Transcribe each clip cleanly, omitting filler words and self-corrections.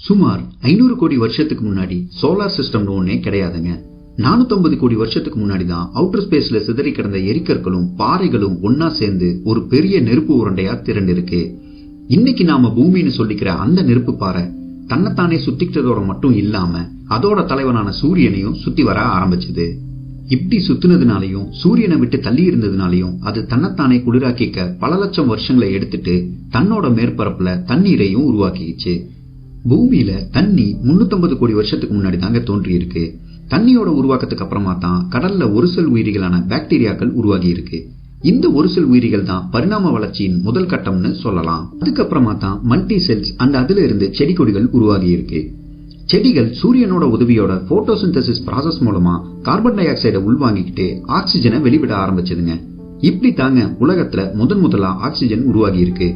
சுமார் 500 கோடி வருஷத்துக்கு முன்னாடி சோலார் சிஸ்டம் ஒன்னே கிடையாதுங்க. 450 கோடி வருஷத்துக்கு முன்னாடி தான் அவுட்டர் ஸ்பேஸ்ல சிதறி கிடந்த எரிக்கற்களும் பாறைகளும் ஒன்னா சேர்ந்து ஒரு பெரிய நெருப்பு உருண்டையா திரண்டிருக்கு. இன்னைக்கு நாம பூமின்னு சொல்லிக்கிற அந்த நெருப்பு பாறை தன்னைத்தானே சுத்திக்கிட்டதோட மட்டும் இல்லாம அதோட தலைவனான சூரியனையும் சுத்தி வர ஆரம்பிச்சது. இப்படி சுத்தினதுனாலையும் சூரியனை விட்டு தள்ளி இருந்ததுனாலையும் அது தன்னைத்தானே குளிராக்கிக்க பல லட்சம் வருஷங்களை எடுத்துட்டு தன்னோட மேற்பரப்புல தண்ணீரையும் உருவாக்கிச்சு. பூமியில தண்ணி 350 கோடி வருஷத்துக்கு முன்னாடி தாங்க தோன்றி இருக்கு. தண்ணியோட உருவாக்கத்துக்கு அப்புறமா தான் கடல்ல ஒரு செல் உயிரிகளான பாக்டீரியாக்கள் உருவாகி இருக்கு. இந்த ஒரு செல் உயிரிகள் தான் பரிணாம வளர்ச்சியின் முதல் கட்டம்னு சொல்லலாம். அதுக்கப்புறமா தான் மல்டி செல்ஸ் அண்ட் அதுல இருந்து செடி கொடிகள் உருவாகி இருக்கு. செடிகள் சூரியனோட உதவியோட போட்டோசிந்தசிஸ் ப்ராசஸ் மூலமா கார்பன் டை ஆக்சைடை உள்வாங்கிக்கிட்டு ஆக்சிஜனை வெளிவிட ஆரம்பிச்சதுங்க. இப்படி தாங்க உலகத்துல முதலா ஆக்சிஜன் உருவாகி இருக்கு.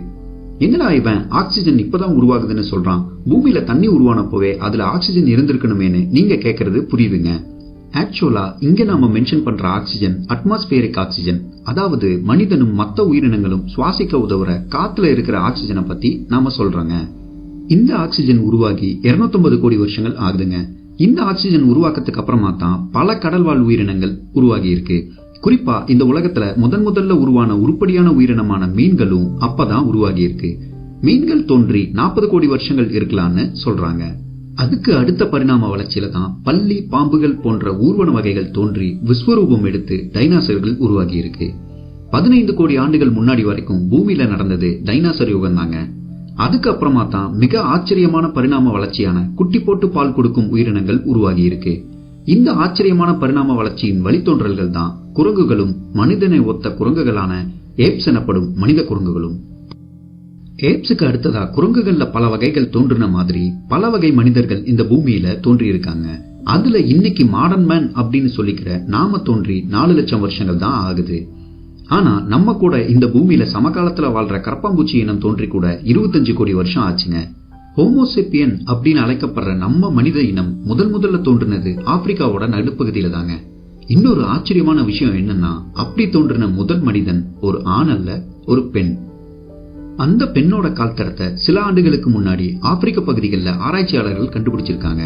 என்னடா இவன் ஆக்சிஜன் இப்பதான் உருவாகுதுன்னு சொல்றான், பூமியில தண்ணி உருவானப்போவே அதுல ஆக்சிஜன் இருந்திருக்கணுமேனு நீங்க கேக்குறது புரியுதுங்க. ஆக்சுவலா இங்க நாம மென்ஷன் பண்ற ஆக்சிஜன் அட்மாஸ்பியரிக் ஆக்சிஜன், அதாவது மனிதனும் மத்த உயிரினங்களும் சுவாசிக்க உதவுற காத்துல இருக்கிற ஆக்சிஜனை பத்தி நாம சொல்றோங்க. இந்த ஆக்சிஜன் உருவாகி 250 கோடி வருஷங்கள் ஆகுதுங்க. இந்த ஆக்சிஜன் உருவாக்கத்துக்கு அப்புறமா தான் பல கடல்வாழ் உயிரினங்கள் உருவாகி இருக்கு. குறிப்பா இந்த உலகத்துல முதல்ல உருவான உருப்படியான உயிரினமான மீன்களும் அப்பதான் உருவாகி இருக்கு. மீன்கள் தோன்றி 40 கோடி வருஷங்கள் இருக்கலாம்னு சொல்றாங்க. அதுக்கு அடுத்த பரிணாம வளர்ச்சியில தான் பல்லி, பாம்புகள் போன்ற ஊர்வன வகைகள் தோன்றி விஸ்வரூபம் எடுத்து டைனாசர்கள் உருவாகி இருக்கு. 15 கோடி ஆண்டுகள் முன்னாடி வரைக்கும் பூமியில நடந்தது டைனாசர் யுகம் தாங்க. அதுக்கப்புறமா தான் மிக ஆச்சரியமான பரிணாம வளர்ச்சியான குட்டி போட்டு பால் கொடுக்கும் உயிரினங்கள் உருவாகி இருக்கு. இந்த ஆச்சரியமான பரிணாம வளர்ச்சியின் வழித்தோன்றல்கள் தான் குரங்குகளும் மனிதனை ஒத்த குரங்குகளான ஏப்ஸ் எனப்படும் மனித குரங்குகளும். ஏப்ஸுக்கு அடுத்ததா குரங்குகள்ல பல வகைகள் தோன்றின மாதிரி பல வகை மனிதர்கள் இந்த பூமியில தோன்றி இருக்காங்க. அதுல இன்னைக்கு மாடர்ன் மேன் அப்படின்னு சொல்லிக்கிற நாம தோன்றி 4 லட்சம் வருஷங்கள் தான் ஆகுது. ஆனா நம்ம கூட இந்த பூமியில சமகாலத்துல வாழ்ற கரப்பாம்பூச்சி இனம் தோன்றி கூட 25 கோடி வருஷம் ஆச்சுங்க. ஹோமோசேப்பியன் அப்படின்னு அழைக்கப்படுற நம்ம மனித இனம் முதல்ல தோன்றினது ஆப்பிரிக்காவோட நடுப்பகுதியில தாங்க. இன்னொரு ஆச்சரியமான விஷயம் என்னன்னா, அப்படி தோன்றின முதல் மனிதன் ஒரு ஆண் அல்ல, ஒரு பெண். அந்த பெண்ணோட கால் தடத்தை சில ஆண்டுகளுக்கு முன்னாடி ஆப்பிரிக்க பகுதிகளில் ஆராய்ச்சியாளர்கள் கண்டுபிடிச்சிருக்காங்க.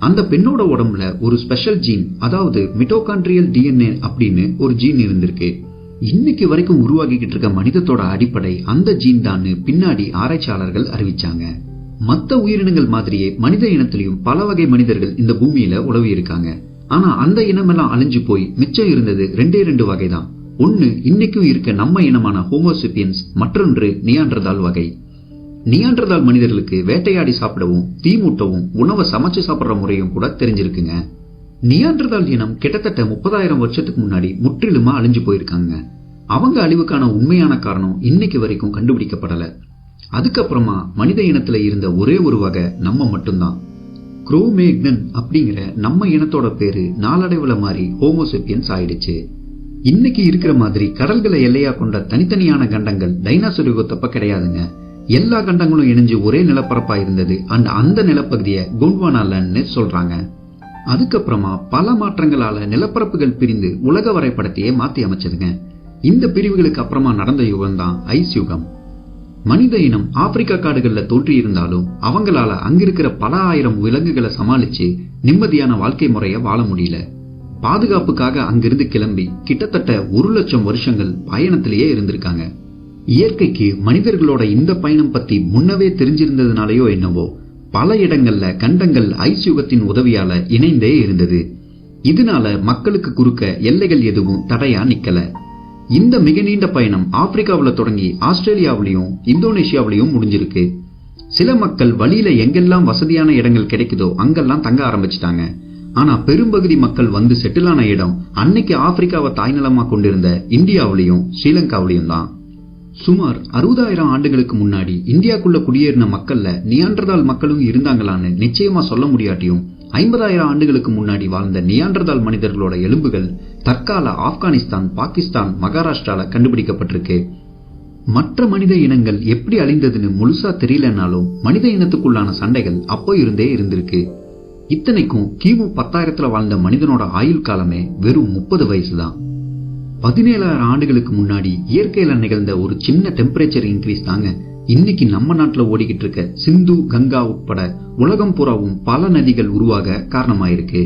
அந்த பெண்ணோட உடம்புல ஒரு ஸ்பெஷல் ஜீன், அதாவது மிட்டோகாண்ட்ரியல் டிஎன்ஏ அப்படின்னு ஒரு ஜீன் இருந்திருக்கு. இன்னைக்கு வரைக்கும் உருவாகிக்கிட்டு இருக்க மனிதத்தோட அடிப்படை அந்த ஜீன் தான் பின்னாடி ஆராய்ச்சியாளர்கள் அறிவிச்சாங்க. மற்ற உயிரினங்கள் மாதிரியே மனித இனத்திலையும் பல வகை மனிதர்கள் இந்த பூமியில உலவி இருக்காங்க. ஆனா அந்த இனமெல்லாம் அழிஞ்சு போய் மிச்சம் இருந்தது 2 வகை தான். ஒன்னு இன்னைக்கும் இருக்க நம்ம இனமான ஹோமோசேப்பியன்ஸ், மற்றொன்று நியாண்டர்தால் வகை. நியாண்டர்தால் மனிதர்களுக்கு வேட்டையாடி சாப்பிடவும் தீமூட்டவும் உணவை சமைச்சு சாப்பிடுற முறையும் கூட தெரிஞ்சிருக்குங்க. நியாண்டர்தால் இனம் கிட்டத்தட்ட 30,000 வருஷத்துக்கு முன்னாடி முற்றிலுமா அழிஞ்சு போயிருக்காங்க. அவங்க அழிவுக்கான உண்மையான காரணம் இன்னைக்கு வரைக்கும் கண்டுபிடிக்கப்படல. அதுக்கப்புறமா மனித இனத்துல இருந்த ஒரே ஒரு வகை நம்ம மட்டும்தான். குரோமேக்னன் அப்படிங்கிற நம்ம இனத்தோட பேரு நாளடைவுல மாறி ஹோமோசேப்பியன்ஸ் ஆயிடுச்சு. இன்னைக்கு இருக்கிற மாதிரி கடல்களை எல்லையா கொண்ட தனித்தனியான கண்டங்கள் டைனாசர் யுகத்தப்ப கிடையாதுங்க. எல்லா கண்டங்களும் இணைஞ்சு ஒரே நிலப்பரப்பா இருந்தது. அந்த நிலப்பகுதியை கோண்ட்வானா லேண்ட்னு சொல்றாங்க. அதுக்கப்புறமா பல மாற்றங்களால நிலப்பரப்புகள் பிரிந்து உலக வரைபடத்தையே மாத்தி அமைச்சதுங்க. இந்த பிரிவுகளுக்கு அப்புறமா நடந்த யுகம் தான் ஐஸ் யுகம். மனித இனம் ஆப்பிரிக்கா காடுகள்ல தோன்றி இருந்தாலும் அவங்களால அங்கிருக்கிற பல ஆயிரம் விலங்குகளை சமாளிச்சு நிம்மதியான வாழ்க்கை முறைய வாழ முடியல. பாதுகாப்புக்காக அங்கிருந்து கிளம்பி கிட்டத்தட்ட 1 லட்சம் வருஷங்கள் பயணத்திலேயே இருந்திருக்காங்க. இயற்கைக்கு மனிதர்களோட இந்த பயணம் பத்தி முன்னவே தெரிஞ்சிருந்ததுனாலயோ என்னவோ பல இடங்கள்ல கண்டங்கள் ஐஸ் யுகத்தின் உதவியால இணைந்தே இருந்தது. இதனால மக்களுக்கு குறுக்க எல்லைகள் எதுவும் தடையா நிக்கல. இந்த மிக நீண்ட பயணம் ஆப்பிரிக்காவில தொடங்கி ஆஸ்திரேலியாவிலையும் இந்தோனேஷியாவிலையும் முடிஞ்சிருக்கு. சில மக்கள் வழியில எங்கெல்லாம் வசதியான இடங்கள் கிடைக்குதோ அங்கெல்லாம் தங்க ஆரம்பிச்சிட்டாங்க. ஆனா பெரும்பகுதி மக்கள் வந்து செட்டில் ஆன இடம் அன்னைக்கு ஆப்பிரிக்காவை தாய்நிலமா கொண்டிருந்த இந்தியாவிலையும் ஸ்ரீலங்காவிலையும் தான். சுமார் 60,000 ஆண்டுகளுக்கு முன்னாடி இந்தியாக்குள்ள குடியேறின மக்கள்ல நியாண்டர்தால் மக்களும் இருந்தாங்களான்னு நிச்சயமா சொல்ல முடியாட்டியும் 50,000 ஆண்டுகளுக்கு முன்னாடி வாழ்ந்த நியாண்டர்தால் மனிதர்களோட எலும்புகள் தற்கால ஆப்கானிஸ்தான், பாகிஸ்தான், மகாராஷ்டிரால கண்டுபிடிக்கப்பட்டிருக்கு. மற்ற மனித இனங்கள் எப்படி அழிந்ததுன்னு முழுசா தெரியலனாலும் மனித இனத்துக்குள்ளான சண்டைகள் அப்போ இருந்தே இருந்திருக்கு. இத்தனைக்கும் கிமு 10,000 வாழ்ந்த மனிதனோட ஆயுள் காலமே வெறும் 30 வயசு தான். 17,000 ஆண்டுகளுக்கு முன்னாடி இயற்கையில நிகழ்ந்த ஒரு சின்ன டெம்பரேச்சர் இன்க்ரீஸ் தாங்க இன்னைக்கு நம்ம நாட்டுல ஓடிக்கிட்டு இருக்க சிந்து, கங்கா உட்பட உலகம் பூராவும் பல நதிகள் உருவாக காரணமாயிருக்கு.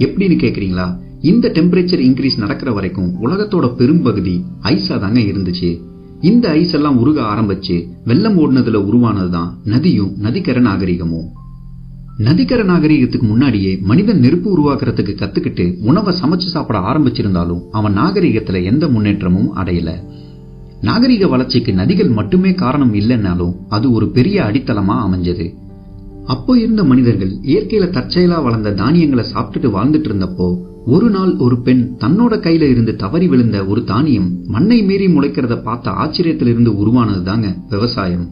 எப்படின்னு கேக்குறீங்களா? இந்த டெம்பரேச்சர் இன்க்ரீஸ் நடக்கிற வரைக்கும் உலகத்தோட பெரும்பகுதி ஐஸா தாங்க இருந்துச்சு. இந்த ஐஸ் எல்லாம் உருக ஆரம்பிச்சு வெள்ளம் ஓடுனதுல உருவானதுதான் நதியும் நதிக்கரை நாகரிகமும். நதிக்கரை நாகரிகத்துக்கு முன்னாடியே மனிதன் நெருப்பு உருவாக்குறதுக்கு கத்துக்கிட்டு உணவை சமைச்சு சாப்பிட ஆரம்பிச்சிருந்தாலும் அவன் நாகரிகத்துல எந்த முன்னேற்றமும் அடையல. நாகரிக வளர்ச்சிக்கு நதிகள் மட்டுமே காரணம் இல்லைன்னாலும் அது ஒரு பெரிய அடித்தளமா அமைஞ்சது. அப்போ இருந்த மனிதர்கள் இயற்கையில தற்செயலா வளர்ந்த தானியங்களை சாப்பிட்டுட்டு வாழ்ந்துட்டு இருந்தப்போ ஒரு நாள் ஒரு பெண் தன்னோட கையில இருந்து தவறி விழுந்த ஒரு தானியம் மண்ணை மீறி முளைக்கிறத பார்த்த ஆச்சரியத்திலிருந்து உருவானது தாங்க விவசாயம்.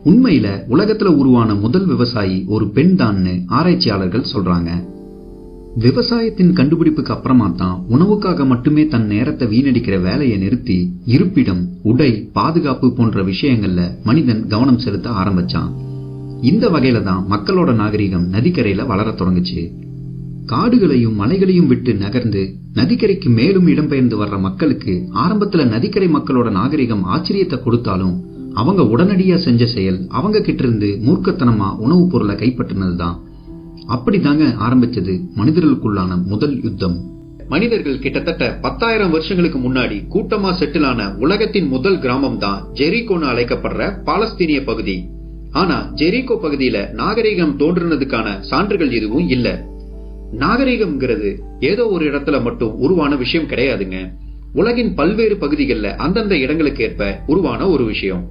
உண்மையில உலகத்துல உருவான முதல் விவசாயி ஒரு பெண் தான்னு ஆராய்ச்சியாளர்கள் சொல்றாங்க. விவசாயத்தின் கண்டுபிடிப்புக்கு அப்புறமா தான் உணவுக்காக மட்டுமே தன் நேரத்தை வீணடிக்கிற வேலையை நிறுத்தி இருப்பிடம், உடை, பாதுகாப்பு போன்ற விஷயங்கள்ல மனிதன் கவனம் செலுத்த ஆரம்பிச்சான். இந்த வகையில தான் மக்களோட நாகரிகம் நதிக்கரையில வளர தொடங்குச்சு. காடுகளையும் மலைகளையும் விட்டு நகர்ந்து நதிக்கரைக்கு மேலும் இடம்பெயர்ந்து வர்ற மக்களுக்கு ஆரம்பத்துல நதிக்கரை மக்களோட நாகரிகம் ஆச்சரியத்தை கொடுத்தாலும் அவங்க உடனடியா செஞ்ச செயல் அவங்க கிட்ட இருந்து மூர்க்கத்தனமா உணவுப் பொருளை கைப்பற்றினதுதான். அப்படிதாங்க ஆரம்பிச்சது மனிதர்களுக்குள்ளான முதல் யுத்தம். மனிதர்கள் கிட்டத்தட்ட 10,000 வருஷங்களுக்கு முன்னாடி கூட்டமா செட்டில் ஆன உலகத்தின் முதல் கிராமம் தான் ஜெரிகோன்னு அழைக்கப்படுற பாலஸ்தீனிய பகுதி. ஆனா ஜெரிகோ பகுதியில நாகரிகம் தோன்றினதுக்கான சான்றுகள் எதுவும் இல்ல. நாகரிகம்ங்கிறது ஏதோ ஒரு இடத்துல மட்டும் உருவான விஷயம் கிடையாதுங்க. உலகின் பல்வேறு பகுதிகளில் அந்தந்த இடங்களுக்கு ஏற்ப உருவான ஒரு விஷயம்.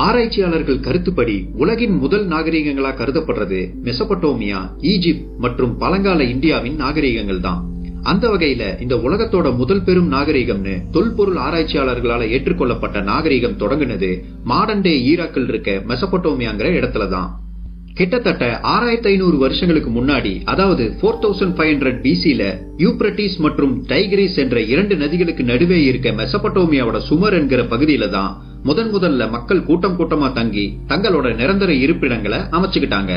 ஆராய்ச்சியாளர்கள் கருத்துப்படி உலகின் முதல் நாகரிகங்களா கருதப்படுறது மெசபடோமியா, ஈஜிப்ட் மற்றும் பழங்கால இந்தியாவின் நாகரிகங்கள் தான். அந்த வகையில இந்த உலகத்தோட முதல் பெரும் நாகரிகம்னு தொல்பொருள் ஆராய்ச்சியாளர்களால ஏற்றுக்கொள்ளப்பட்ட நாகரிகம் தொடங்குனது மாடர்ன் டே ஈராக்கில் இருக்க மெசபடோமியாங்கிற இடத்துலதான். கிட்டத்தட்ட 6500 வருஷங்களுக்கு முன்னாடி, அதாவது 4500 BCல யூப்ரட்டிஸ் மற்றும் டைகிரிஸ் என்ற 2 நதிகளுக்கு நடுவே இருக்க மெசபடோமியாவோட சுமர் என்கிற பகுதியில தான் முதல்ல மக்கள் கூட்டம் கூட்டமா தங்கி தங்களோட நிரந்தர இருப்பிடங்களை அமைச்சுக்கிட்டாங்க.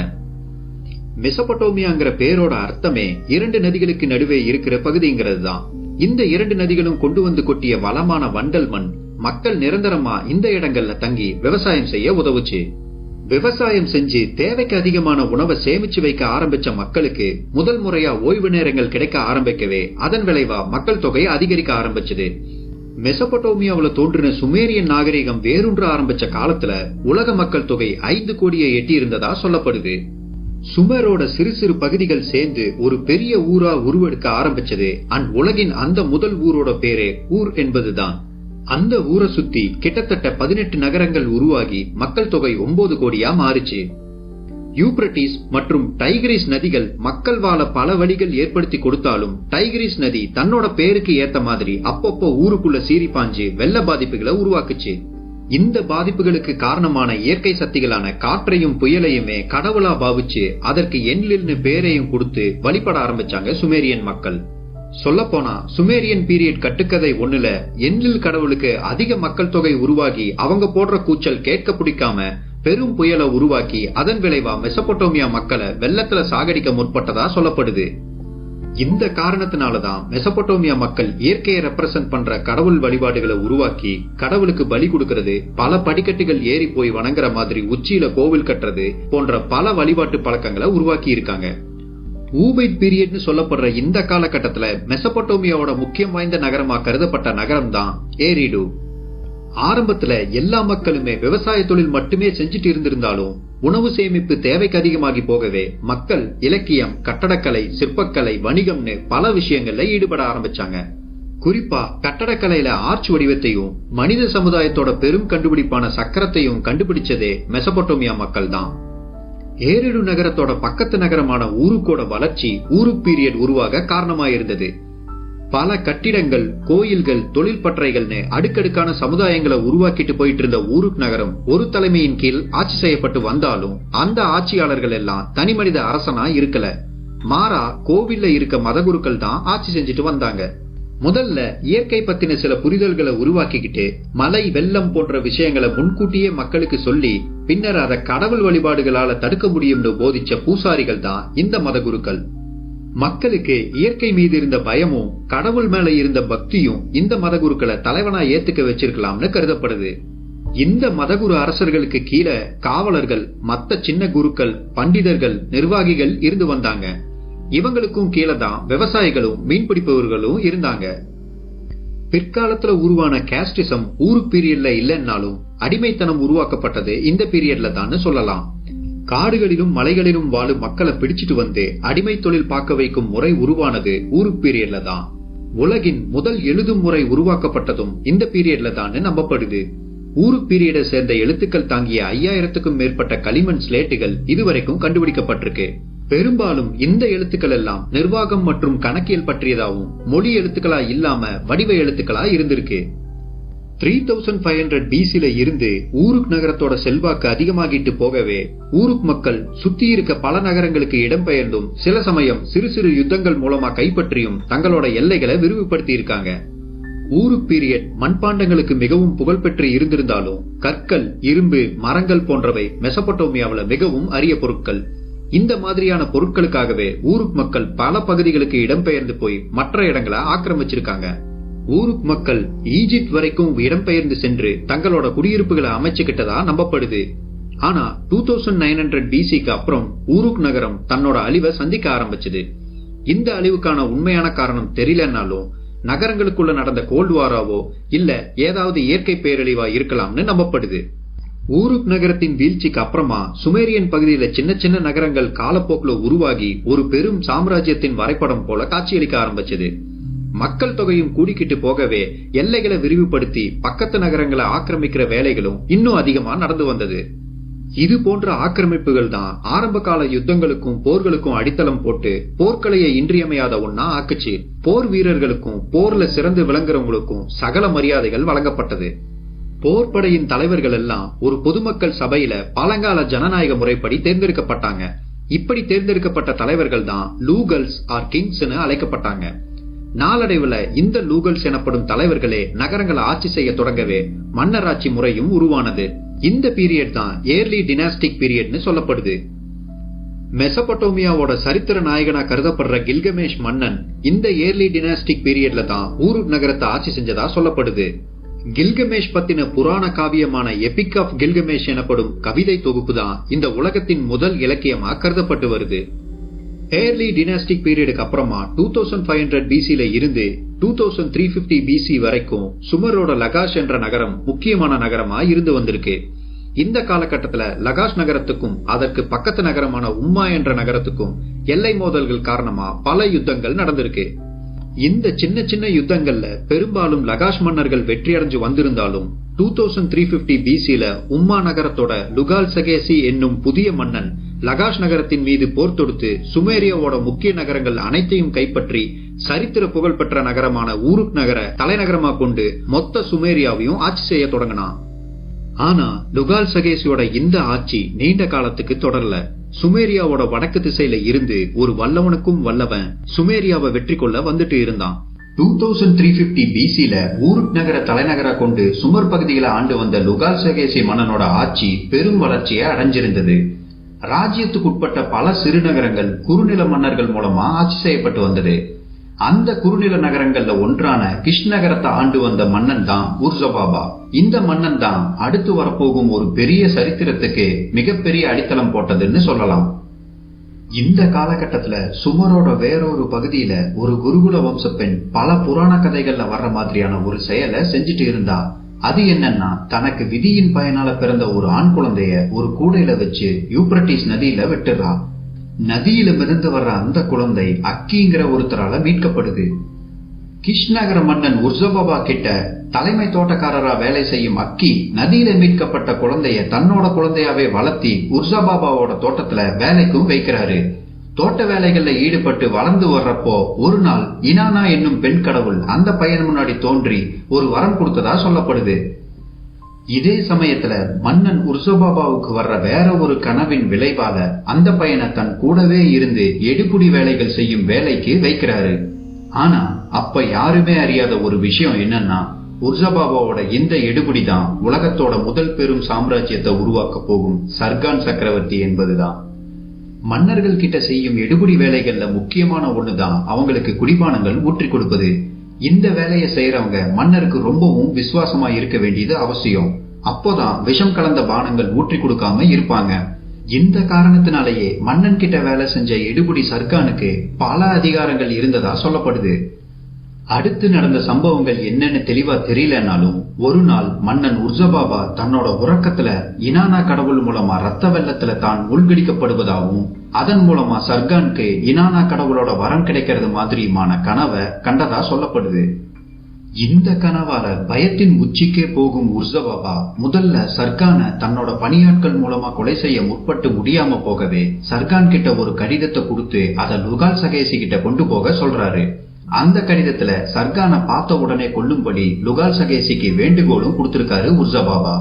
மெசபடோமியாங்கிற பேரோட அர்த்தமே 2 நதிகளுக்கு நடுவே இருக்கிற பகுதிங்கிறது தான். இந்த 2 நதிகளும் கொண்டு வந்து கொட்டிய வளமான வண்டல் மண் மக்கள் நிரந்தரமா இந்த இடங்கள்ல தங்கி விவசாயம் செய்ய உதவுச்சு. விவசாயம் செஞ்சு தேவைக்கு அதிகமான உணவை சேமிச்சு வைக்க ஆரம்பிச்ச மக்களுக்கு முதல் முறையா ஓய்வு நேரங்கள் கிடைக்க ஆரம்பிக்கவே அதன் விளைவா மக்கள் தொகை அதிகரிக்க ஆரம்பிச்சது. மெசபடோமியாவுல தோன்றின சுமேரியன் நாகரிகம் வேரூன்ற ஆரம்பிச்ச காலத்துல உலக மக்கள் தொகை 5 கோடியை எட்டி இருந்ததா சொல்லப்படுது. சுமரோட சிறு சிறு பகுதிகள் சேர்ந்து ஒரு பெரிய ஊரா உருவெடுக்க ஆரம்பிச்சது. உலகின் அந்த முதல் ஊரோட பேரே ஊர் என்பதுதான். அந்த ஊரை சுத்தி கிட்டத்தட்ட 18 நகரங்கள் உருவாகி மக்கள் தொகை 9 கோடியா மாறுச்சு. யூப்ரட்டிஸ் மற்றும் டைகிரிஸ் நதிகள் மக்கள் வாழ பல வழிகள் ஏற்படுத்தி கொடுத்தாலும் டைகிரிஸ் நதி தன்னோட பேருக்கு ஏத்த மாதிரி அப்பப்போ ஊருக்குள்ள சீறி பாஞ்சு வெள்ள பாதிப்புகளை உருவாக்குச்சு. இந்த பாதிப்புகளுக்கு காரணமான இயற்கை சக்திகளான காற்றையும் புயலையுமே கடவுளா பாவிச்சு அதற்கு என்லில்னு பேரையும் கொடுத்து வழிபட ஆரம்பிச்சாங்க சுமேரியன் மக்கள். சொல்லப்போனா சுமேரியன் பீரியட் கட்டுக்கதை ஒண்ணுல என்லில் கடவுளுக்கு அதிக மக்கள் தொகை உருவாகி அவங்க போடுற கூச்சல் கேட்க பிடிக்காம பெரும் புயலை உருவாக்கி அதன் விளைவா மெசபடோமியா மக்களை வெள்ளத்துல சாகடிக்க முற்பட்டதா சொல்லப்படுது. இந்த காரணத்தினாலதான் மெசபடோமியா மக்கள் இயற்கையை ரெப்ரசன்ட் பண்ற கடவுள் வழிபாடுகளை உருவாக்கி கடவுளுக்கு பலி கொடுக்கறது, பல படிக்கட்டுகள் ஏறி போய் வணங்குற மாதிரி உச்சியில கோவில் கட்டுறது போன்ற பல வழிபாட்டு பழக்கங்களை உருவாக்கி இருக்காங்க. ஊபைட் பீரியட்னு சொல்லப்படுற இந்த காலகட்டத்துல மெசபடோமியாவோட முக்கியம் வாய்ந்த நகரமா கருதப்பட்ட நகரம் தான் ஏரிடு. ஆரம்பத்துல எல்லா மக்களுமே விவசாய தொழில் மட்டுமே செஞ்சுட்டு இருந்திருந்தாலும் உணவு சேமிப்பு தேவைக்கு அதிகமாகி போகவே மக்கள் இலக்கியம், கட்டடக்கலை, சிற்பக்கலை, வணிகம்னு பல விஷயங்கள்ல ஈடுபட ஆரம்பிச்சாங்க. குறிப்பா கட்டடக்கலையில ஆர்ச் வடிவத்தையும் மனித சமுதாயத்தோட பெரும் கண்டுபிடிப்பான சக்கரத்தையும் கண்டுபிடிச்சதே மெசபடோமியா மக்கள் தான். ஏரிடு நகரத்தோட பக்கத்து நகரமான ஊருக்கோட வளர்ச்சி ஊருக்கு பீரியட் உருவாக காரணமாயிருந்தது. பல கட்டிடங்கள், கோயில்கள், தொழில் பற்றைகள்னு அடுக்கடுக்கான சமுதாயங்களை உருவாக்கிட்டு போயிட்டு இருந்த ஊருக்கு நகரம் ஒரு தலைமையின் கீழ் ஆட்சி செய்யப்பட்டு வந்தாலும் அந்த ஆட்சியாளர்கள் எல்லாம் தனி மனித அரசனா இருக்கல. மாறா கோவில்ல இருக்க மதகுருக்கள் தான் ஆட்சி செஞ்சுட்டு வந்தாங்க. முதல்ல இயற்கை பத்தின சில புரிதல்களை உருவாக்கிக்கிட்டு மழை, வெள்ளம் போன்ற விஷயங்களை முன்கூட்டியே மக்களுக்கு சொல்லி பின்னர் அதை கடவுள் வழிபாடுகளால தடுக்க முடியும்னு போதிச்ச பூசாரிகள் தான் இந்த மதகுருக்கள். மக்களுக்கு இயற்கை மீது இருந்த பயமும் கடவுள் மேல இருந்த பக்தியும் இந்த மதகுருக்களை தலைவனா ஏத்துக்க வச்சிருக்கலாம்னு கருதப்படுது. இந்த மதகுரு அரசர்களுக்கு கீழே காவலர்கள், மத்த சின்ன குருக்கள், பண்டிதர்கள், நிர்வாகிகள் இருந்து வந்தாங்க. இவங்களுக்கும் கீழே தான் விவசாயிகளும் மீன்பிடிப்பவர்களும் இருந்தாங்க. பிற்காலத்துல உருவான கேஸ்டிசம் ஊருக்கு பீரியட்ல இல்லைன்னாலும் அடிமைத்தனம் உருவாக்கப்பட்டது இந்த பீரியட்ல தான் சொல்லலாம். காடுகளிலும் மலைகளிலும் வாழும் மக்களை பிடிச்சிட்டு வந்து அடிமை தொழில் பார்க்க வைக்கும் முறை உருவானது ஊருக்கு பீரியட்ல தான். உலகின் முதல் எழுதும் முறை உருவாக்கப்பட்டதும் இந்த பீரியட்ல தான் நம்பப்படுது. ஊருக்கு பீரியடை சேர்ந்த எழுத்துக்கள் தாங்கிய 5000க்கும் மேற்பட்ட களிமண் ஸ்லேட்டுகள் இதுவரைக்கும் கண்டுபிடிக்கப்பட்டிருக்கு. பெரும்பாலும் இந்த எழுத்துக்கள் எல்லாம் நிர்வாகம் மற்றும் கணக்கியல் பற்றியதாகவும் மொழி எழுத்துக்களா இல்லாம வடிவ எழுத்துக்களா இருந்திருக்கு. 3500 BCல இருந்து ஊருக் நகரத்தோட செல்வாக்கு அதிகமாகிட்டு போகவே ஊருக் மக்கள் சுத்தி இருக்க பல நகரங்களுக்கு இடம்பெயர்ந்தும் சில சமயம் சிறு சிறு யுத்தங்கள் மூலமா கைப்பற்றியும் தங்களோட எல்லைகளை விரிவுபடுத்தி இருக்காங்க. ஊருக் பீரியட் மண்பாண்டங்களுக்கு மிகவும் புகழ்பெற்று இருந்திருந்தாலும் கற்கள், இரும்பு, மரங்கள் போன்றவை மெசபடோமியாவில மிகவும் அரிய பொருட்கள். இந்த மாதிரியான பொருட்களுக்காகவே ஊருக் மக்கள் பல பகுதிகளுக்கு இடம்பெயர்ந்து போய் மற்ற இடங்களை ஆக்கிரமிச்சிருக்காங்க. ஊருக் மக்கள் ஈஜிப்ட் வரைக்கும் இடம்பெயர்ந்து சென்று தங்களோட குடியிருப்புகளை அமைச்சுக்கிட்டதா நம்பப்படுது. ஆனா 2900 BCக்கு அப்புறம் ஊருக் நகரம் தன்னோட அழிவை சந்திக்க ஆரம்பிச்சது. இந்த அழிவுக்கான உண்மையான காரணம் தெரியலனாலும் நகரங்களுக்குள்ள நடந்த கோல்டு வாராவோ இல்ல ஏதாவது இயற்கை பேரழிவா இருக்கலாம்னு நம்பப்படுது. ஊருக் நகரத்தின் வீழ்ச்சிக்கு அப்புறமா சுமேரியன் பகுதியில சின்ன சின்ன நகரங்கள் காலப்போக்குல உருவாகி ஒரு பெரும் சாம்ராஜ்யத்தின் வரைபடம் போல காட்சியளிக்க ஆரம்பிச்சது. மக்கள் தொகையும் கூடிக்கிட்டு போகவே எல்லைகளை விரிவுபடுத்தி பக்கத்து நகரங்களை ஆக்கிரமிக்கிற வேலைகளும் இன்னும் அதிகமா நடந்து வந்தது. இது போன்ற ஆக்கிரமிப்புகள் தான் ஆரம்ப கால யுத்தங்களுக்கும் போர்களுக்கும் அடித்தளம் போட்டு போர்க்கலையை இன்றியமையாத ஒன்னா ஆக்குச்சு. போர் வீரர்களுக்கும் போர்ல சிறந்து விளங்குறவங்களுக்கும் சகல மரியாதைகள் வழங்கப்பட்டது. போர்படையின் தலைவர்கள் எல்லாம் ஒரு பொதுமக்கள் சபையில பழங்கால ஜனநாயக முறைப்படி தேர்ந்தெடுக்கப்பட்டாங்க. இப்படி தேர்ந்தெடுக்கப்பட்ட தலைவர்கள் தான் லூகல்ஸ் ஆர் கிங்ஸ்னு அழைக்கப்பட்டாங்க. நாளடைவுல இந்த லூகல்ஸ் எனப்படும் தலைவர்களே நகரங்களை ஆட்சி செய்ய தொடங்கவே மன்னராட்சி முறையும் உருவானது. இந்த பீரியட் தான் ஏர்லி டினாஸ்டிக் பீரியட்னு சொல்லப்படுது. மெசபடோமியாவோட சரித்திர நாயகனா கருதப்படுற கில்கமேஷ் மன்னன் இந்த ஏர்லி டினாஸ்டிக் பீரியட்ல தான் ஊருக் நகரத்தை ஆட்சி செஞ்சதா சொல்லப்படுது. கில்கமேஷ் பத்தின புராண காவியமான எபிக் ஆஃப் கில்கமேஷ் எனப்படும் கவிதை தொகுப்பு தான் இந்த உலகத்தின் முதல் இலக்கியமா கருதப்பட்டு வருது. ஏர்லி டினாஸ்டிக் பீரியடுக்கு அப்புறமா 2500 BCல இருந்து 2350 BC வரைக்கும் சுமரோட லகாஷ் என்ற நகரம் முக்கியமான நகரமா இருந்து வந்திருக்கு. இந்த காலகட்டத்துல லகாஷ் நகரத்துக்கும் அதற்கு பக்கத்து நகரமான உம்மா என்ற நகரத்துக்கும் எல்லை மோதல்கள் காரணமா பல யுத்தங்கள் நடந்திருக்கு. இந்த சின்ன சின்ன யுத்தங்கள்ல பெரும்பாலும் லகாஷ் மன்னர்கள் வெற்றி அடைஞ்சு வந்திருந்தாலும் 2350 BCல உம்மா நகரத்தோட லுகால் சகேசி என்னும் புதிய மன்னன் லகாஷ் நகரத்தின் மீது போர் தொடுத்து சுமேரியாவோட முக்கிய நகரங்கள் அனைத்தையும் கைப்பற்றி சரித்திர புகழ்பெற்ற நகரமான ஊருக் நகர தலைநகரமா கொண்டு மொத்த சுமேரியாவையும் ஆட்சி செய்ய தொடங்கினான். ஆனா லுகால் சகேசியோட இந்த ஆட்சி நீண்ட காலத்துக்கு தொடரல. சுமேரியாவோட வடக்கு திசையில இருந்து ஒரு வல்லவனுக்கும் வல்லவன் சுமேரியாவை வெற்றி கொள்ள வந்துட்டு இருந்தான். 2350 BCல ஊருக் நகர தலைநகரா கொண்டு சுமர் பகுதிகளை ஆண்டு வந்த லுகால் சகேசி மன்னனோட ஆட்சி பெரும் வளர்ச்சியை அடைஞ்சிருந்தது. ராஜ்யத்துக்குட்பட்ட பல சிறுநகரங்கள் குறுநில மன்னர்கள் மூலமா ஆட்சி செய்யப்பட்டு வந்தது. அந்த குறுநில நகரங்கள்ல ஒன்றான கிஷ் நகரத்தை ஆண்டு வந்த மன்னன் தான் உர்சபாபா. இந்த மன்னன் தான் அடுத்து வரப்போகும் ஒரு பெரிய சரித்திரத்துக்கு மிகப்பெரிய அடித்தளம் போட்டதுன்னு சொல்லலாம். இந்த காலகட்டத்துல சுமரோட வேறொரு பகுதியில ஒரு குருகுல வம்ச பெண் பல புராண கதைகள்ல வர்ற மாதிரியான ஒரு செயலை செஞ்சுட்டு இருந்தா. அது என்னன்னா, தனக்கு விதியின் பயனால பிறந்த ஒரு ஆண் குழந்தைய ஒரு கூடையில வச்சு யூப்ரட்டிஸ் நதியில விட்டுறா. நதியில மிதந்து வர்ற அந்த குழந்தை அக்கிங்கிற ஒருத்தரால மீட்கப்படுது. கிஷ்நகர மன்னன் உர்சபாபா கிட்ட தலைமை தோட்டக்காரரா வேலை செய்யும் அக்கி நதியில மீட்கப்பட்ட குழந்தைய தன்னோட குழந்தையாவே வளர்த்தி உர்சபாபாவோட தோட்டத்துல வேலைக்கும் வைக்கிறாரு. தோட்ட வேலைகள்ல ஈடுபட்டு வளர்ந்து வர்றப்போ ஒரு நாள் இனானா என்னும் பெண் கடவுள் அந்த பையன் முன்னாடி தோன்றி ஒரு வரம் கொடுத்ததா சொல்லப்படுது. இதே சமயத்துல மன்னன் உர்சபாபாவுக்கு வர்ற வேற ஒரு கனவின் விளைவால அந்த பையனை தன் கூடவே இருந்து எடுபுடி வேலைகள் செய்யும் வேலைக்கு வைக்கிறாரு. ஆனா அப்ப யாருமே அறியாத ஒரு விஷயம் என்னன்னா, உர்சபாபாவோட இந்த எடுபுடி தான் உலகத்தோட முதல் பெரும் சாம்ராஜ்யத்தை உருவாக்க போகும் சர்கான் சக்கரவர்த்தி என்பதுதான். மன்னர்கள் கிட்ட செய்யும் எடுபுடி வேலைகள்ல முக்கியமான ஒண்ணுதான் அவங்களுக்கு குடிபானங்கள் ஊற்றி கொடுப்பது. இந்த வேலையை செய்யறவங்க மன்னருக்கு ரொம்பவும் விசுவாசமா இருக்க வேண்டியது அவசியம். அப்போதான் விஷம் கலந்த பானங்கள் ஊற்றி கொடுக்காம இருப்பாங்க. இந்த காரணத்தினாலேயே மன்னன் கிட்ட வேலை செஞ்ச எடுபுடி சர்கானுக்கு பல அதிகாரங்கள் இருந்ததா சொல்லப்படுது. அடுத்து நடந்த சம்பவங்கள் என்னன்னு தெளிவா தெரியலனாலும் ஒரு நாள் மன்னன் உர்ஜபாபா தன்னோட உறக்கத்துல இனானா கடவுள் மூலமா ரத்த வெள்ளத்துல தான் மூழ்கடிக்கப்படுவதாகவும் அதன் மூலமா சர்கானுக்கு இனானா கடவுளோட வரம் கிடைக்கிறது மாதிரியுமான கனவை கண்டதா சொல்லப்படுது. இந்த கனவால பயத்தின் உச்சிக்கே போகும் உர்ஜபாபா முதல்ல சர்கான தன்னோட பணியாட்கள் மூலமா கொலை செய்ய முற்பட்டு முடியாம போகவே சர்கான் கிட்ட ஒரு கடிதத்தை கொடுத்து அதை லுகால் சகேசி கிட்ட கொண்டு போக சொல்றாரு. அந்த கடிதத்துல சர்கான பார்த்த உடனே கொல்லும்படி லுகால் சகேசிக்கு வேண்டுகோளும் கொடுத்திருக்காரு உர்ஜபாபா.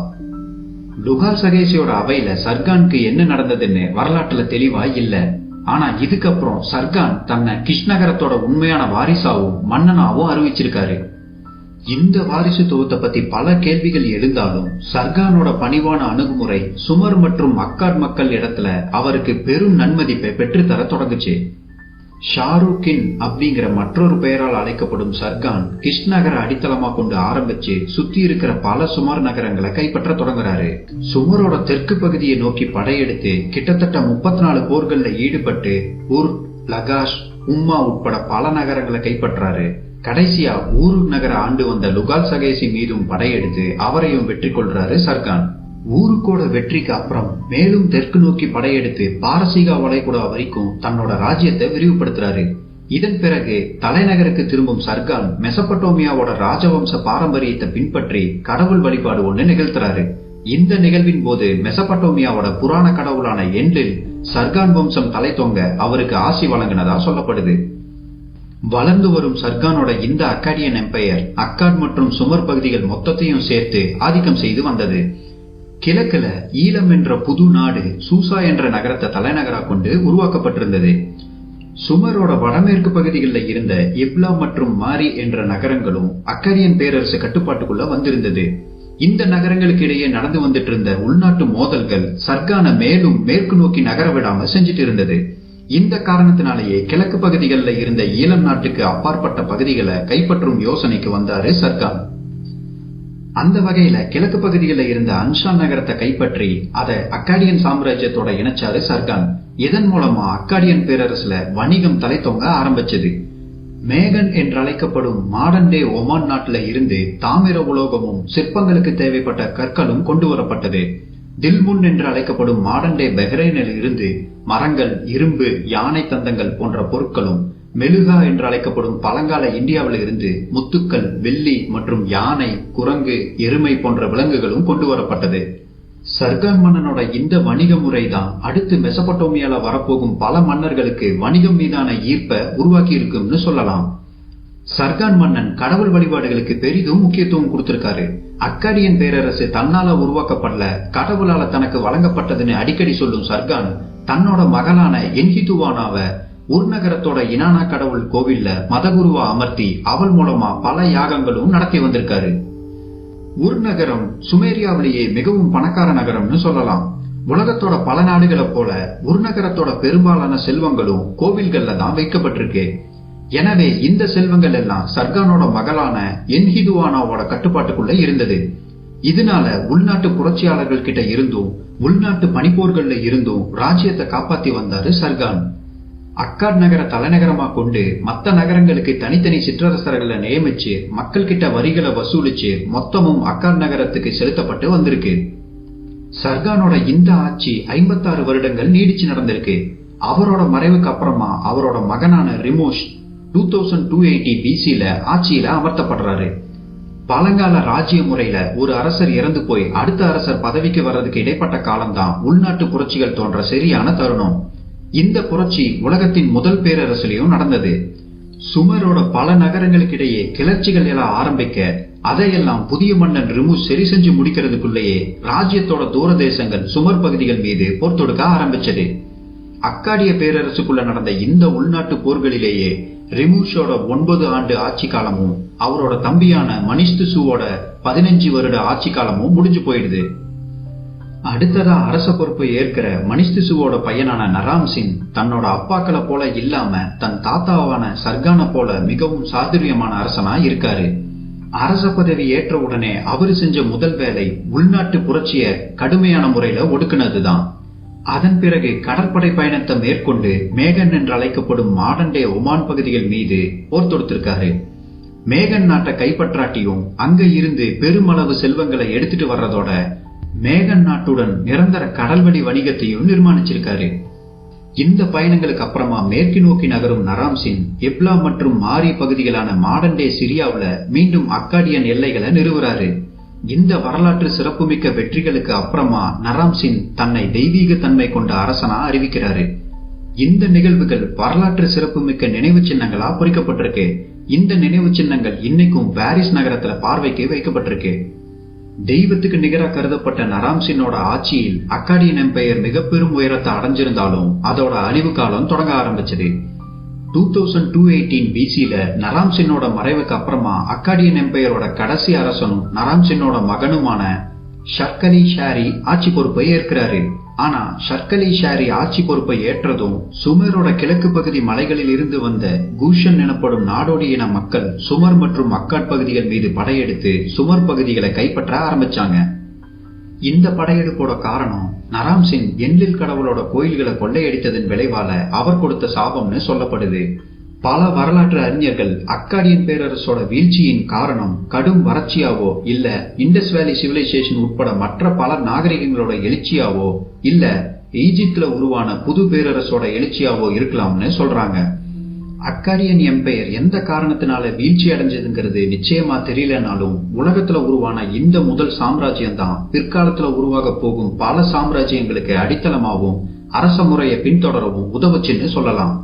லுகால் சகேசியோட அவையில சர்கானுக்கு என்ன நடந்ததுன்னு வரலாற்றுல தெளிவா இல்ல. ஆனா இதுக்கப்புறம் சர்கான் தன்னை கிஷ்நகரத்தோட உண்மையான வாரிசாவும் மன்னனாவும் அறிவிச்சிருக்காரு. இந்த வாரிசுத்துவத்தை பத்தி பல கேள்விகள் எழுந்தாலும் சர்கானோட பணிவான அணுகுமுறை சுமர் மற்றும் அக்காட் மக்கள் இடத்துல அவருக்கு பெரும் நன்மதிப்பை பெற்றுத்தர தொடங்குச்சு. ஷாருக்கின் அப்படிங்கிற மற்றொரு பெயரால் அழைக்கப்படும் சர்கான் கிஷ்நகர அடித்தளமா கொண்டு ஆரம்பிச்சு சுத்தி இருக்கிற பல சுமர் நகரங்களை கைப்பற்ற தொடங்குறாரு. சுமரோட தெற்கு பகுதியை நோக்கி படையெடுத்து கிட்டத்தட்ட 34 போர்கள்ல ஈடுபட்டு உர், லகாஷ், உம்மா உட்பட பல நகரங்களை கைப்பற்றாரு. கடைசியா ஊரு நகர ஆண்டு வந்த லுகால் சகேசி மீதும் படையெடுத்து அவரையும் வெற்றி கொள்றாரு சர்கான். ஊருக்கோட வெற்றிக்கு அப்புறம் மேலும் தெற்கு நோக்கி படையெடுத்து பாரசீகா வளைகுடா வரைக்கும் தன்னோட ராஜ்யத்தை விரிவுபடுத்துறாரு. இதன் பிறகு தலைநகருக்கு திரும்பும் சர்கான் மெசபடோமியாவோட ராஜவம்ச பாரம்பரியத்தை பின்பற்றி கடவுள் வழிபாடு ஒண்ணு நிகழ்த்துறாரு. இந்த நிகழ்வின் போது மெசபடோமியாவோட புராண கடவுளான என்லில் சர்கான் வம்சம் தலை தொங்க அவருக்கு ஆசி வழங்கினதா சொல்லப்படுது. வளர்ந்து வரும் சர்கானோட இந்த அக்காடியன் எம்பையர் அக்காட் மற்றும் சுமர் பகுதிகள் மொத்தத்தையும் சேர்த்து ஆதிக்கம் செய்து வந்தது. கிழக்குல ஈலம் என்ற புது நாடு சூசா என்ற நகரத்தை தலைநகரா கொண்டு உருவாக்கப்பட்டிருந்தது. சுமரோட வடமேற்கு பகுதிகளில் இருந்த இப்லா மற்றும் மாரி என்ற நகரங்களும் அக்காடியன் பேரரசு கட்டுப்பாட்டுக்குள்ள வந்திருந்தது. இந்த நகரங்களுக்கு இடையே நடந்து வந்துட்டு இருந்த உள்நாட்டு மோதல்கள் சர்கான மேலும் மேற்கு நோக்கி நகர விடாம செஞ்சுட்டு இருந்தது. இந்த காரணத்தினாலேயே கிழக்கு பகுதிகளில் இருந்த ஈலம் நாட்டுக்கு அப்பாற்பட்ட பகுதிகளை கைப்பற்றும் யோசனைக்கு வந்தாரு சர்கான். அந்த வகையில கிழக்கு பகுதிகளில் இருந்த அன்ஷான் நகரத்தை கைப்பற்றி அதை அக்காடியன் சாம்ராஜ்யத்தோட இணைச்சாரு சர்கான். இதன் மூலமா அக்காடியன் பேரரசுல வணிகம் தலை தொங்க ஆரம்பிச்சது. மேகன் என்று அழைக்கப்படும் மாடர்ன் டே ஒமான் நாட்டுல இருந்து தாமிர உலோகமும் சிற்பங்களுக்கு தேவைப்பட்ட கற்களும் கொண்டு வரப்பட்டது. தில்முன் என்று அழைக்கப்படும் மாடர்ன் டே பஹ்ரைனில் இருந்து மரங்கள், இரும்பு, யானை தந்தங்கள் போன்ற பொருட்களும், மெலுகா என்று அழைக்கப்படும் பழங்கால இந்தியாவில இருந்து முத்துக்கள், வெள்ளி மற்றும் யானை, குரங்கு, எருமை போன்ற விலங்குகளும் கொண்டு வரப்பட்டது. சர்கான் மன்னனோட இந்த வணிக முறைதான் அடுத்து மெசபடோமியால வரப்போகும் பல மன்னர்களுக்கு வணிகம் மீதான ஈர்ப்பை உருவாக்கி இருக்கும்னு சொல்லலாம். சர்கான் மன்னன் கடவுள் வழிபாடுகளுக்கு பெரிதும் முக்கியத்துவம் கொடுத்திருக்காரு. அக்காடியன் பேரரசு தன்னால உருவாக்கப்படல, கடவுளால தனக்கு வழங்கப்பட்டதுன்னு அடிக்கடி சொல்லும் சர்கான் தன்னோட மகளான என்ஹிதுவானாவ உர்நகரத்தோட இனானா கடவுள் கோவில்ல மதகுருவா அமர்த்தி அவள் மூலமா பல யாகங்களும் நடத்தி வந்திருக்காரு. உர்நகரம் சுமேரியாவிலேயே மிகவும் பணக்கார நகரம்னு சொல்லலாம். உலகத்தோட பல நாடுகளை போல உர்நகரத்தோட பெரும்பாலான செல்வங்களும் கோவில்கள்ல தான் வைக்கப்பட்டிருக்கு. எனவே இந்த செல்வங்கள் எல்லாம் சர்கானோட மகளான என்ஹிதுவானாவோட கட்டுப்பாட்டுக்குள்ள இருந்தது. இதனால உள்நாட்டு புரட்சியாளர்கள் கிட்ட இருந்தும் உள்நாட்டு பனிப்போர்கள்ல இருந்தும் ராஜ்யத்தை காப்பாத்தி வந்தாரு சர்கான். அக்காட் நகர தலைநகரமா கொண்டு மற்ற நகரங்களுக்கு தனித்தனி சிற்றரசர்களை நியமிச்சு மக்கள் கிட்ட வரிகளை வசூலிச்சு மொத்தமும் அக்காட் நகரத்துக்கு செலுத்தப்பட்டு வந்திருக்கு. சர்கானோட இந்த ஆட்சி 56 வருடங்கள் நீடிச்சு நடந்திருக்கு. அவரோட மறைவுக்கு அப்புறமா அவரோட மகனான ரிமோஷ் 2280 BCல ஆட்சியில அமர்த்தப்படுறாரு. பழங்கால ராஜ்ய முறையில ஒரு அரசர் இறந்து போய் அடுத்த அரசர் பதவிக்கு வர்றதுக்கு இடைப்பட்ட காலம்தான் உள்நாட்டு புரட்சிகள் தோன்ற சரியான தருணம். இந்த புரட்சி உலகத்தின் முதல் பேரரசுலயும் நடந்தது. சுமரோட பல நகரங்களுக்கு இடையே கிளர்ச்சிகள் எல்லாம் ஆரம்பிக்க அதையெல்லாம் புதிய மன்னன் ரிமுஸ் சரி செஞ்சு முடிக்கிறதுக்குள்ளேயே ராஜ்யத்தோட தூர தேசங்கள் சுமர் பகுதிகள் மீது போர் தொடுக்க ஆரம்பிச்சது. அக்காடிய பேரரசுக்குள்ள நடந்த இந்த உள்நாட்டு போர்களிலேயே ரிமுஷோட 9 ஆண்டு ஆட்சி காலமும் அவரோட தம்பியான மனிஸ்துசுவோட 15 வருட ஆட்சி காலமும் முடிஞ்சு போயிடுது. அடுத்ததா அரச பொறுப்பை ஏற்கிற மனிஸ்துசுவோட பையனான நராம் சிங் தன்னோட அப்பாக்களை போல இல்லாம தன் தாத்தாவான சர்கான போல மிகவும் சாதுரியமான அரசனா இருக்காரு. அரச பதவி ஏற்ற உடனே அவரு செஞ்ச முதல் வேலை உள்நாட்டு புரட்சிய கடுமையான முறையில ஒடுக்குனதுதான். அதன் பிறகு கடற்படை பயணத்தை மேற்கொண்டு மேகன் என்று அழைக்கப்படும் மாடர்ன் டே ஒமான் பகுதிகள் மீது போர் தொடுத்திருக்காரு. மேகன் நாட்டை கைப்பற்றாட்டியும் அங்க இருந்து பெருமளவு செல்வங்களை எடுத்துட்டு வர்றதோட மேகன் நாட்டுடன் நிரந்தர கடல்வழி வணிகத்தையும் நிர்மாணிச்சிருக்காரு. இந்த பயணங்களுக்கு அப்புறமா மேற்கு நோக்கி நகரும் நராம்சின் எப்லா மற்றும் மாரி பகுதிகளான மாடர்ன் டே சிரியாவுல மீண்டும் அக்காடியன் எல்லைகளை நிறுவுறாரு. இந்த வரலாற்று சிறப்புமிக்க வெற்றிகளுக்கு அப்புறமா நராம்சின் தன்னை தெய்வீக தன்மை கொண்ட அரசனா அறிவிக்கிறாரு. இந்த நிகழ்வுகள் வரலாற்று சிறப்புமிக்க நினைவு சின்னங்களா பொறிக்கப்பட்டிருக்கு. இந்த நினைவு சின்னங்கள் இன்னைக்கும் பாரிஸ் நகரத்துல பார்வைக்கு வைக்கப்பட்டிருக்கு. தெய்வத்துக்கு நிகரா கருதப்பட்ட நராம்சினோட ஆட்சியில் அக்காடியன் எம்பையர் மிக பெரும் உயரத்தை அடைஞ்சிருந்தாலும் அதோட அழிவு காலம் தொடங்க ஆரம்பிச்சது. 2218 BCல நராம்சினோட மறைவுக்கு அப்புறமா அக்காடியன் எம்பையரோட கடைசி அரசனும் நராம்சினோட மகனுமான ஷர்கலி ஷாரி ஆட்சி பொறுப்பை ஏற்கிறாரு. ஆனா ஷர்கலி ஷாரி ஆட்சி பொறுப்பை ஏற்றதும் சுமரோட கிழக்கு பகுதி மலைகளில் இருந்து வந்த கூஷன் எனப்படும் நாடோடி இன மக்கள் சுமர் மற்றும் அக்காட் பகுதிகள் மீது படையெடுத்து சுமர் பகுதிகளை கைப்பற்ற ஆரம்பிச்சாங்க. இந்த படையெடுப்போட காரணம் நராம்சின் என்லில் கடவுளோட கோயில்களை கொள்ளையடித்ததன் விளைவால அவர் கொடுத்த சாபம்னு சொல்லப்படுது. பல வரலாற்று அறிஞர்கள் அக்காடியன் பேரரசோட வீழ்ச்சியின் காரணம் கடும் வறட்சியாவோ இல்ல இண்டஸ் வேலி சிவிலைசேஷன் உட்பட மற்ற பல நாகரிகங்களோட எழுச்சியாவோ இல்ல ஈஜிப்ட்ல உருவான புது பேரரசோட எழுச்சியாவோ இருக்கலாம்னு சொல்றாங்க. அக்காடியன் எம்பையர் எந்த காரணத்தினால வீழ்ச்சி அடைஞ்சதுங்கிறது நிச்சயமா தெரியலனாலும் உலகத்துல உருவான இந்த முதல் சாம்ராஜ்யம் தான் பிற்காலத்துல உருவாக போகும் பல சாம்ராஜ்யங்களுக்கு அடித்தளமாகவும் அரச முறையை பின்தொடரவும் உதவுச்சுன்னு சொல்லலாம்.